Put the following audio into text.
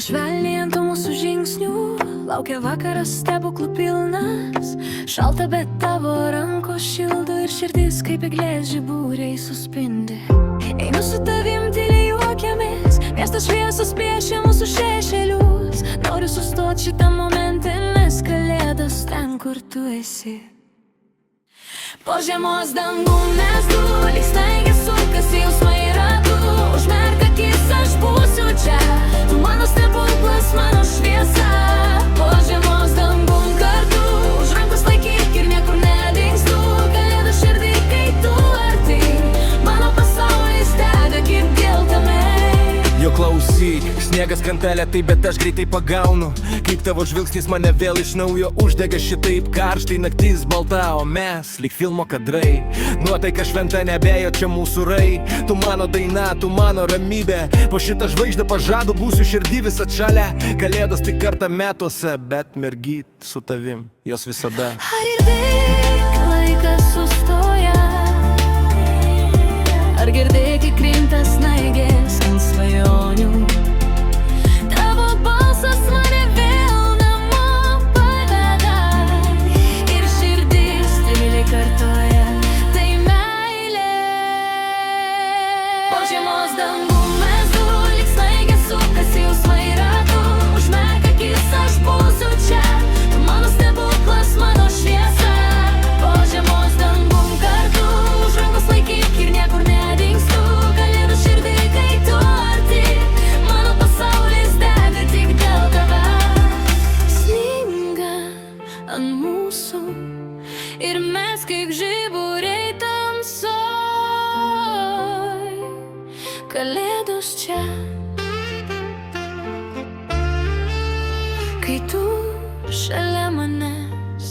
švelniai ant mūsų žingsnių, laukia vakaras stebuklų pilnas. Šalta, bet tavo rankos šildo ir širdis kaip eglės žiburiai suspindi. Einu su tavim, tyliai juokiamės, miestas šviesos piešia mūsų šešėlius. Noriu sustot šitą momentą, nes kalėdos ten, kur tu esi. Po žiemos dangum mes du, lyg snaigės sukasi jausmai ratu. Užmerk akis, aš būsiu čia, tu mano stebuklas, mano šviesa. Po žiemos dangum kartu, už rankos laikyk ir niekur nedingstu. Kalėdų širdį, kai tu arti, mano pasaulis dega kaip geltonai. Jo klausyk, sniegas krantelė taip, bet aš greitai pagaunu, kaip tavo žvilgsnis mane vėl iš naujo uždega šitaip karštai. Naktis balta, o mes lyg filmo kadrai. Nuotaika šventa, nebejo čia mūsų rai. Tu mano daina, tu mano ramybė. Po šitą žvaigždę pažadu būsiu širdį vis atšalia. Kalėdos tik kartą metuose, bet mergyt su tavim jos visada. Ar girdėk, laikas sustoja? Ar girdėk, kai krinta snaigės ant svajonių? Tavo balsas mane vėl namo paveda, ir širdis tyliai kartoja, tai meilė. Po žiemos dangum mes du, lyg snaigės sukasi jausmai ratu. Užmerk akis, aš būsiu čia, tu mano stebuklas, mano šviesa. Po žiemos dangum kartu, už rankos laikyk ir niekur nedingstu. Kalėdų širdį, kai tu arti, mano pasaulis dega tik dėl tavęs. Sninga ant mūsų ir mes kaip žiburiai tamsoj. Kalėdos čia, kai tu šalia manęs.